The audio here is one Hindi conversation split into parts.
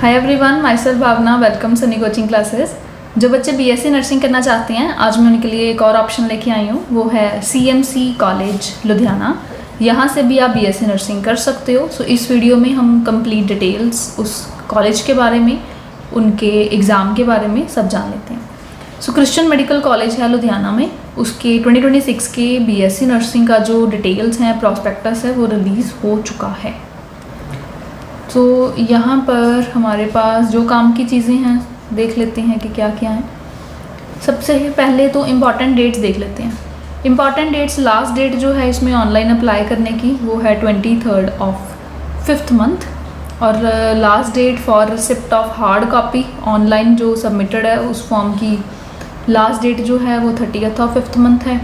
हाय everyone, myself Bhavna, welcome Sunny coaching classes. जो बच्चे बीएससी नर्सिंग करना चाहते हैं, आज मैं उनके लिए एक और ऑप्शन लेके आई हूँ। वो है सीएमसी कॉलेज लुधियाना। यहाँ से भी आप बीएससी नर्सिंग कर सकते हो। सो इस वीडियो में हम कंप्लीट डिटेल्स उस कॉलेज के बारे में, उनके एग्ज़ाम के बारे में सब जान लेते हैं। सो क्रिश्चियन मेडिकल कॉलेज है लुधियाना में। उसके 2026 के बीएससी नर्सिंग का जो डिटेल्स हैं, प्रॉस्पेक्टस है, वो रिलीज़ हो चुका है। तो यहाँ पर हमारे पास जो काम की चीज़ें हैं देख लेते हैं कि क्या क्या है। सबसे पहले तो इम्पॉर्टेंट डेट्स देख लेते हैं। इम्पॉर्टेंट डेट्स, लास्ट डेट जो है इसमें ऑनलाइन अप्लाई करने की वो है 23 ऑफ 5th मंथ, और last date for receipt of hard copy online जो सबमिटेड है उस फॉर्म की लास्ट डेट जो है वो 30 ऑफ 5th मंथ है।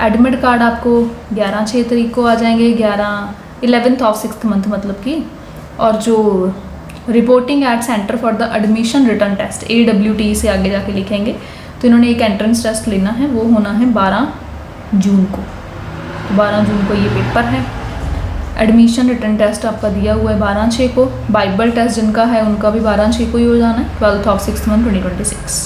एडमिट कार्ड आपको 11/6 तारीख को आ जाएंगे, 11th ऑफ 6th मंथ मतलब कि। और जो reporting at centre for the admission written test AWT से आगे जाके लिखेंगे, तो इन्होंने एक एंट्रेंस टेस्ट लेना है, वो होना है 12 जून को। 12 जून को ये पेपर है। एडमिशन रिटर्न टेस्ट आपका दिया हुआ है 12/6 को। बाइबल टेस्ट जिनका है उनका भी 12/6 को ही हो जाना है, 12th ऑफ 6th मंथ 2026।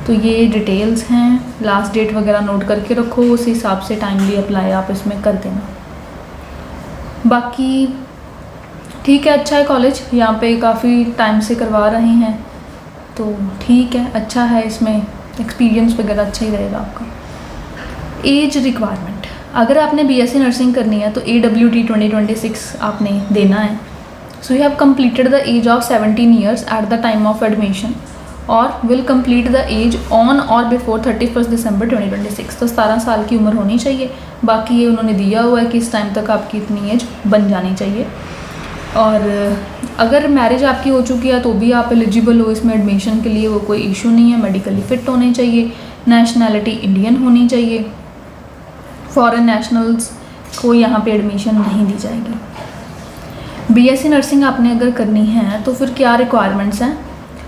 तो ये डिटेल्स हैं। लास्ट डेट वगैरह नोट करके रखो, उस हिसाब से टाइमली अप्लाई आप इसमें कर देना। बाकी ठीक है, अच्छा है कॉलेज, यहाँ पे काफ़ी टाइम से करवा रहे हैं, तो ठीक है, अच्छा है। इसमें एक्सपीरियंस वगैरह अच्छा ही रहेगा आपका। एज रिक्वायरमेंट, अगर आपने बीएससी नर्सिंग करनी है तो AWT 2026 आपने देना है। So you have completed the age of 17 years at the time of admission or will complete the age on or before 31 December 2026। तो 17 साल की उम्र होनी चाहिए। बाकी ये उन्होंने दिया हुआ है कि इस टाइम तक आपकी इतनी एज बन जानी चाहिए। और अगर मैरिज आपकी हो चुकी है तो भी आप एलिजिबल हो इसमें एडमिशन के लिए, वो कोई इशू नहीं है। मेडिकली फ़िट होने चाहिए, नेशनैलिटी इंडियन होनी चाहिए। फॉरेन नेशनल्स को यहाँ पे एडमिशन नहीं दी जाएगी। बीएससी नर्सिंग आपने अगर करनी है तो फिर क्या रिक्वायरमेंट्स हैं?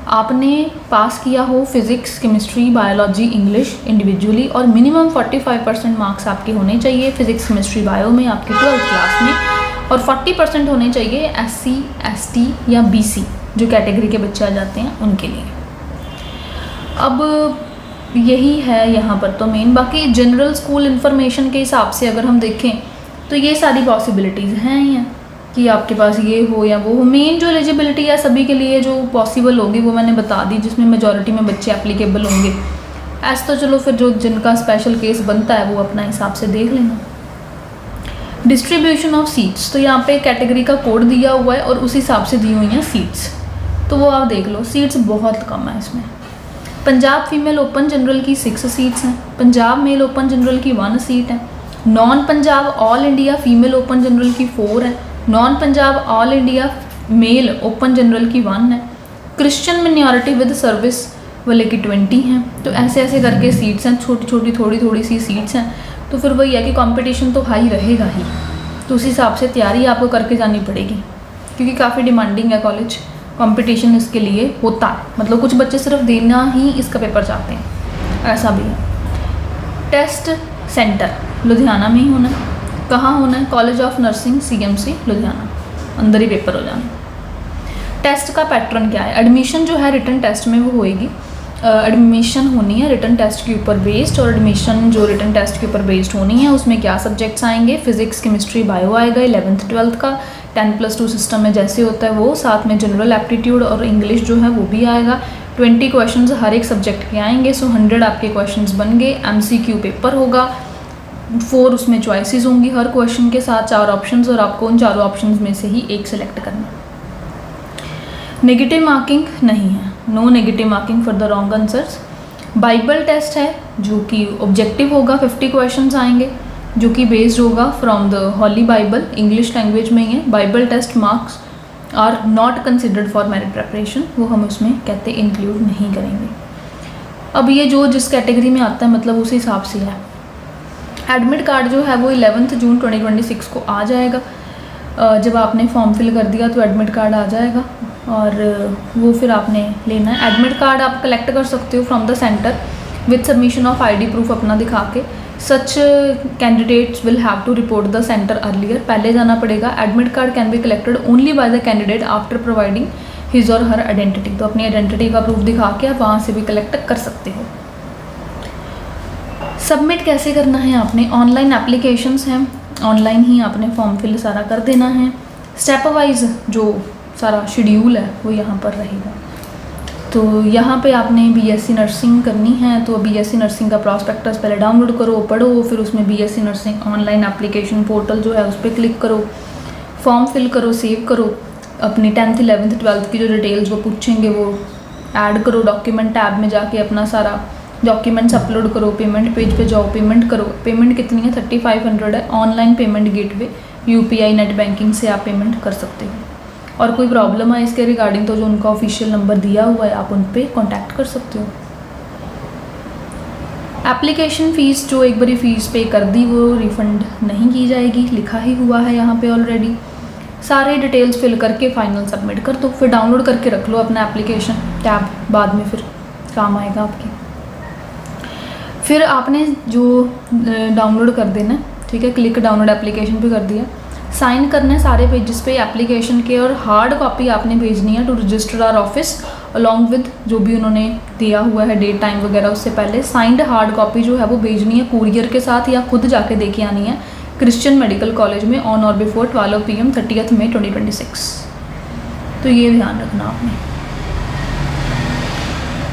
आपने पास किया हो physics, chemistry, biology, English individually, और मिनिमम 45% मार्क्स आपके होने चाहिए फिज़िक्स, केमिस्ट्री, बायो में आपकी 12th क्लास में, और 40% होने चाहिए SC, ST या BC जो कैटेगरी के बच्चे आ जाते हैं उनके लिए। अब यही है यहाँ पर तो मेन। बाकी जनरल स्कूल इन्फॉर्मेशन के हिसाब से अगर हम देखें तो ये सारी पॉसिबिलिटीज़ हैं यहाँ कि आपके पास ये हो या वो हो। मेन जो एलिजिबिलिटी है सभी के लिए जो पॉसिबल होगी वो मैंने बता दी, जिसमें मेजॉरिटी में बच्चे एप्लीकेबल होंगे। ऐसा तो चलो फिर जो जिनका स्पेशल केस बनता है वो अपना हिसाब से देख लेना। डिस्ट्रीब्यूशन ऑफ सीट्स, तो यहाँ पे कैटेगरी का कोड दिया हुआ है और उस हिसाब से दी हुई हैं सीट्स, तो वो आप देख लो। सीट्स बहुत कम है इसमें। पंजाब फीमेल ओपन जनरल की 6 सीट्स हैं। पंजाब मेल ओपन जनरल की 1 सीट है। Non Punjab all India female open general की 4 है। Non Punjab all India male open general की 1 है। क्रिश्चियन मिनॉरिटी विद सर्विस वाले की 20 हैं। तो ऐसे ऐसे करके सीट्स हैं, छोटी छोटी थोड़ी सी सीट्स हैं। तो फिर वही है कि कंपटीशन तो हाई रहेगा ही, तो उस हिसाब से तैयारी आपको करके जानी पड़ेगी, क्योंकि काफ़ी डिमांडिंग है कॉलेज। कंपटीशन इसके लिए होता है, मतलब कुछ बच्चे सिर्फ देना ही इसका पेपर चाहते हैं, ऐसा भी है। टेस्ट सेंटर लुधियाना में ही होना है। कहाँ होना है? College of nursing CMC Ludhiana, अंदर ही पेपर हो जाना। टेस्ट का पैटर्न क्या है? एडमिशन जो है रिटन टेस्ट में वो होएगी। एडमिशन होनी है रिटन टेस्ट के ऊपर बेस्ड, और एडमिशन जो रिटन टेस्ट के ऊपर बेस्ड होनी है उसमें क्या सब्जेक्ट्स आएंगे? फिजिक्स, केमिस्ट्री, बायो आएगा 11th 12th का। 10+2 सिस्टम में जैसे होता है वो, साथ में जनरल एप्टीट्यूड और इंग्लिश जो है वो भी आएगा। 20 क्वेश्चंस हर एक सब्जेक्ट के आएंगे। सो 100 आपके क्वेश्चंस बन गए। MCQ पेपर होगा, 4 उसमें चॉइसेस होंगी हर क्वेश्चन के साथ, 4 ऑप्शंस, और आपको उन 4 ऑप्शंस में से ही एक सेलेक्ट करना। नेगेटिव मार्किंग नहीं है, no negative marking for the wrong answers. Bible test है जो कि ऑब्जेक्टिव होगा, 50 क्वेश्चंस आएंगे जो कि बेस्ड होगा from the holy Bible, English language में ही है। Bible test marks are not considered for merit preparation, वो हम उसमें कहते इंक्लूड नहीं करेंगे। अब ये जो जिस कैटेगरी में आता है मतलब उस हिसाब से है। एडमिट कार्ड जो है वो 11 जून 2026 को आ जाएगा। जब आपने फॉर्म फिल कर दिया तो एडमिट कार्ड आ जाएगा, और वो फिर आपने लेना है। एडमिट कार्ड आप कलेक्ट कर सकते हो from the centre with submission of ID proof अपना दिखा के। Such candidates will have to report the centre earlier, पहले जाना पड़ेगा। Admit card can be collected only by the candidate after providing his or her identity. तो अपनी आइडेंटिटी का प्रूफ दिखा के आप वहाँ से भी कलेक्ट कर सकते हो। सबमिट कैसे करना है आपने, ऑनलाइन एप्लीकेशंस हैं, ऑनलाइन ही आपने फॉर्म फिल सारा कर देना है। स्टेप वाइज जो सारा शेड्यूल है वो यहाँ पर रहेगा। तो यहाँ पे आपने बीएससी नर्सिंग करनी है तो बीएससी नर्सिंग का प्रॉस्पेक्टस पहले डाउनलोड करो, पढ़ो, फिर उसमें BSc nursing online application portal जो है उस पर क्लिक करो, फॉर्म फिल करो, सेव करो, अपनी 10th 11th 12th की जो डिटेल्स वो पूछेंगे वो ऐड करो, डॉक्यूमेंट टैब में जाके अपना सारा डॉक्यूमेंट्स अपलोड करो, पेमेंट पेज पे जाओ, पेमेंट करो। पेमेंट कितनी है, 3500 है। Online payment gateway UPI net banking से आप पेमेंट कर सकते हो। और कोई प्रॉब्लम है इसके रिगार्डिंग तो जो उनका ऑफिशियल नंबर दिया हुआ है आप उन पर कॉन्टैक्ट कर सकते हो। एप्लीकेशन फ़ीस जो एक बारी फ़ीस पे कर दी वो रिफ़ंड नहीं की जाएगी, लिखा ही हुआ है यहाँ पे ऑलरेडी। सारे डिटेल्स फिल करके फाइनल सबमिट कर दो, फिर डाउनलोड करके रख लो अपना एप्लीकेशन टैब, बाद में फिर काम आएगा आपके। फिर आपने जो डाउनलोड कर देना है, ठीक है, क्लिक डाउनलोड एप्लीकेशन पे कर दिया, साइन करना है सारे पेजेस पे एप्लीकेशन के, और हार्ड कॉपी आपने भेजनी है to registrar office along with जो भी उन्होंने दिया हुआ है डेट टाइम वगैरह उससे पहले। साइंड हार्ड कॉपी जो है वो भेजनी है कुरियर के साथ या खुद जाके देके आनी है क्रिश्चियन मेडिकल कॉलेज में ऑन और बिफोर 12 PM 30 मई 2026। तो ये ध्यान रखना आपने,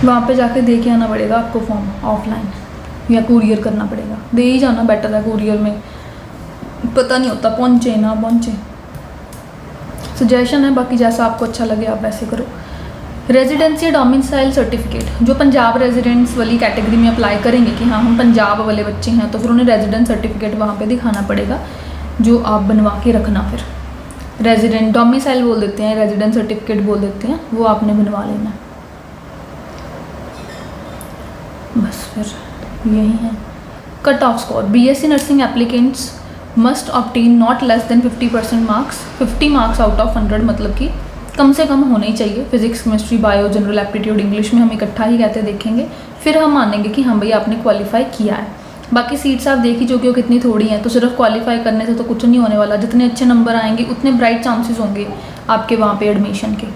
वहाँ पे जाके दे के आना पड़ेगा आपको फॉर्म, ऑफलाइन या कुरियर करना पड़ेगा। दे ही जाना बेटर है, कुरियर में पता नहीं होता पहुँचे ना पहुँचे। सजेशन है, बाकी जैसा आपको अच्छा लगे आप वैसे करो। रेजिडेंसी डोमिसाइल सर्टिफिकेट, जो पंजाब रेजिडेंट्स वाली कैटेगरी में अप्लाई करेंगे कि हाँ हम पंजाब वाले बच्चे हैं, तो फिर उन्हें रेजिडेंट सर्टिफिकेट वहाँ पे दिखाना पड़ेगा जो आप बनवा के रखना। फिर रेजिडेंट डोमिसाइल बोल देते हैं, रेजिडेंट सर्टिफिकेट बोल देते हैं, वो आपने बनवा लेना। बस फिर यही है। Cut off score, BSc nursing applicants must obtain not less than 50% marks, 50 marks out of 100, मतलब कि कम से कम होने ही चाहिए। Physics, chemistry, bio, general aptitude, English में हम इकट्ठा ही कहते देखेंगे, फिर हम मानेंगे कि हाँ भैया आपने क्वालिफाई किया है। बाकी सीट्स आप देखी जो कि वो कितनी थोड़ी हैं, तो सिर्फ क्वालिफाई करने से तो कुछ नहीं होने वाला। जितने अच्छे नंबर आएंगे उतने ब्राइट चांसेस होंगे आपके वहाँ पे एडमिशन के।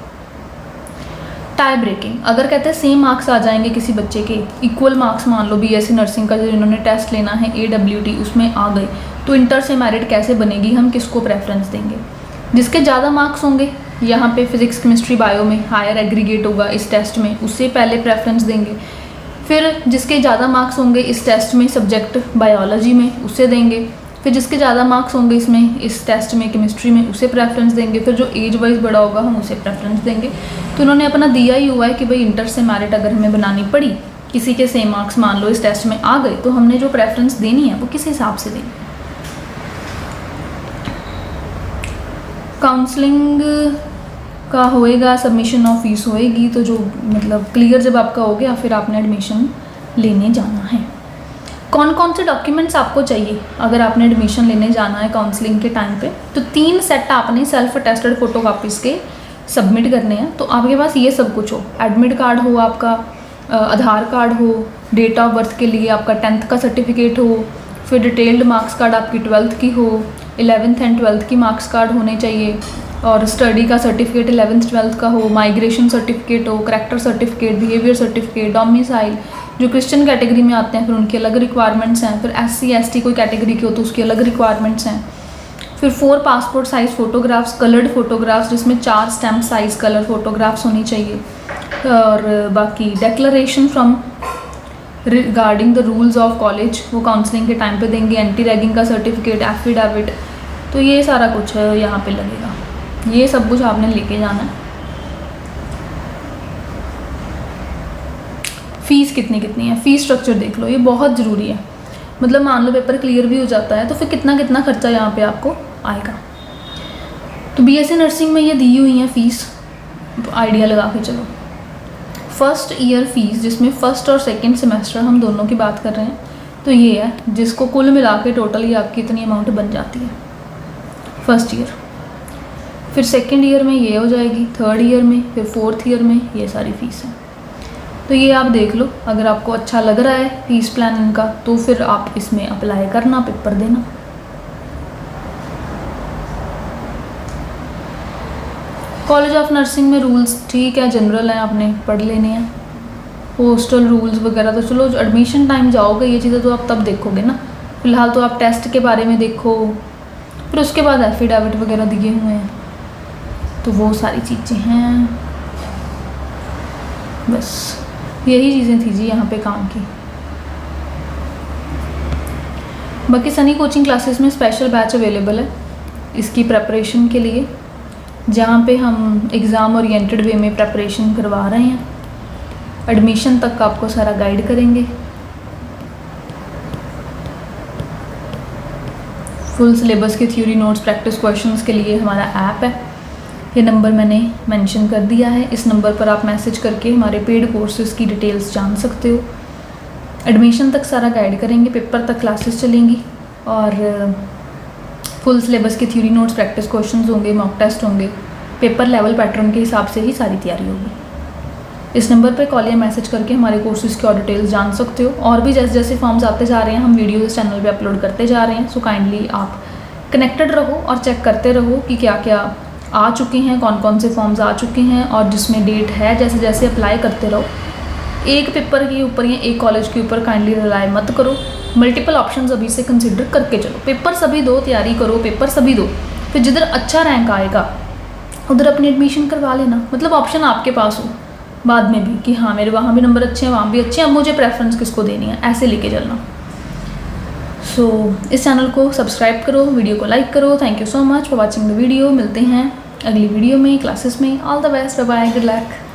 टाई ब्रेकिंग, अगर कहते हैं सेम मार्क्स आ जाएंगे किसी बच्चे के, इक्वल मार्क्स मान लो बीएससी नर्सिंग का जो इन्होंने टेस्ट लेना है AWT उसमें आ गए, तो इंटर से मेरिट कैसे बनेगी, हम किसको प्रेफरेंस देंगे? जिसके ज़्यादा मार्क्स होंगे यहाँ पे फिजिक्स, केमिस्ट्री, बायो में हायर एग्रीगेट होगा इस टेस्ट में, उससे पहले प्रेफरेंस देंगे। फिर जिसके ज़्यादा मार्क्स होंगे इस टेस्ट में सब्जेक्ट बायोलॉजी में, उसे देंगे। फिर जिसके ज़्यादा मार्क्स होंगे इसमें, इस टेस्ट में केमिस्ट्री में, उसे प्रेफरेंस देंगे। फिर जो एज वाइज बड़ा होगा हम उसे प्रेफरेंस देंगे। तो उन्होंने अपना दिया ही हुआ है कि भाई इंटर से मेरिट अगर हमें बनानी पड़ी, किसी के सेम मार्क्स मान लो इस टेस्ट में आ गए, तो हमने जो प्रेफरेंस देनी है वो किस हिसाब से देनी। काउंसलिंग का होएगा, सबमिशन ऑफ फीस होएगी, तो जो मतलब क्लियर जब आपका हो गया फिर आपने एडमिशन लेने जाना है। कौन कौन से डॉक्यूमेंट्स आपको चाहिए अगर आपने एडमिशन लेने जाना है काउंसलिंग के टाइम पे, तो 3 सेट आपने सेल्फ अटेस्टेड फोटोकॉपीज़ के सबमिट करने हैं। तो आपके पास ये सब कुछ हो, एडमिट कार्ड हो आपका, आधार कार्ड हो, डेट ऑफ बर्थ के लिए आपका 10th का सर्टिफिकेट हो, फिर डिटेल्ड मार्क्स कार्ड आपकी 12th की हो, 11th एंड 12th की मार्क्स कार्ड होने चाहिए, और स्टडी का सर्टिफिकेट 11th 12th का हो, माइग्रेशन सर्टिफिकेट हो, character certificate, behaviour certificate, domicile. जो क्रिश्चियन कैटेगरी में आते हैं फिर उनकी अलग रिक्वायरमेंट्स हैं, फिर SC ST कोई कैटेगरी की हो तो उसकी अलग रिक्वायरमेंट्स हैं। फिर 4 passport size photographs, coloured photographs जिसमें 4 स्टैम्प साइज़ कलर फ़ोटोग्राफ्स होनी चाहिए, और बाकी declaration from regarding the rules of college वो काउंसलिंग के टाइम पे देंगे, एंटी रैगिंग का सर्टिफिकेट, एफिडेविट, तो ये सारा कुछ यहाँ पे लगेगा। ये सब कुछ आपने लेके जाना है। फ़ीस कितनी है, फ़ीस स्ट्रक्चर देख लो, ये बहुत ज़रूरी है। मतलब मान लो पेपर क्लियर भी हो जाता है तो फिर कितना खर्चा यहाँ पे आपको आएगा। तो बीएससी नर्सिंग में ये दी हुई है फ़ीस, आइडिया लगा के चलो। फर्स्ट ईयर फ़ीस जिसमें फर्स्ट और सेकंड सेमेस्टर हम दोनों की बात कर रहे हैं, तो ये है जिसको कुल मिला के टोटल ये आपकी इतनी अमाउंट बन जाती है फर्स्ट ईयर। फिर सेकंड ईयर में ये हो जाएगी, थर्ड ईयर में, फिर फोर्थ ईयर में ये सारी फ़ीस है। तो ये आप देख लो, अगर आपको अच्छा लग रहा है फीस प्लान इनका तो फिर आप इसमें अप्लाई करना, पेपर देना। कॉलेज ऑफ नर्सिंग में रूल्स ठीक है, जनरल हैं, आपने पढ़ लेने हैं। हॉस्टल रूल्स वगैरह तो चलो एडमिशन टाइम जाओगे, ये चीज़ें तो आप तब देखोगे ना। फ़िलहाल तो आप टेस्ट के बारे में देखो, फिर उसके बाद एफिडेविट वगैरह दिए हुए हैं, तो वो सारी चीज़ें हैं। बस यही चीज़ें थी जी यहाँ पे काम की। बाकी सनी कोचिंग क्लासेस में स्पेशल बैच अवेलेबल है इसकी प्रेपरेशन के लिए, जहाँ पे हम एग्ज़ाम ओरिएंटेड वे में प्रेपरेशन करवा रहे हैं। एडमिशन तक आपको सारा गाइड करेंगे। फुल सिलेबस के थ्योरी नोट्स, प्रैक्टिस क्वेश्चंस के लिए हमारा ऐप है। ये नंबर मैंने मेंशन कर दिया है, इस नंबर पर आप मैसेज करके हमारे पेड कोर्सेज़ की डिटेल्स जान सकते हो। एडमिशन तक सारा गाइड करेंगे, पेपर तक क्लासेस चलेंगी और फुल सिलेबस के थ्योरी नोट्स, प्रैक्टिस क्वेश्चंस होंगे, मॉक टेस्ट होंगे। पेपर लेवल पैटर्न के हिसाब से ही सारी तैयारी होगी। इस नंबर पर कॉल या मैसेज करके हमारे कोर्सेज़ की और डिटेल्स जान सकते हो। और भी जैसे जैसे फॉर्म्स आते जा रहे हैं, हम वीडियो इस चैनल पे अपलोड करते जा रहे हैं, सो काइंडली आप कनेक्टेड रहो और चेक करते रहो कि क्या क्या आ चुके हैं, कौन कौन से फॉर्म्स आ चुके हैं और जिसमें डेट है। जैसे जैसे अप्लाई करते रहो। एक पेपर के ऊपर या एक कॉलेज के ऊपर काइंडली रिलाई मत करो, मल्टीपल ऑप्शंस अभी से कंसिडर करके चलो। पेपर सभी दो, तैयारी करो, पेपर सभी दो, फिर जिधर अच्छा रैंक आएगा उधर अपनी एडमिशन करवा लेना। मतलब ऑप्शन आपके पास हो बाद में भी कि हाँ मेरे वहाँ भी नंबर अच्छे हैं, वहाँ भी अच्छे हैं, अब मुझे प्रेफरेंस किसको देनी है, ऐसे लेके चलना। सो इस चैनल को सब्सक्राइब करो, वीडियो को लाइक करो। Thank you so much for watching the video. मिलते हैं अगली वीडियो में, क्लासेस में। All the best, bye bye, good luck.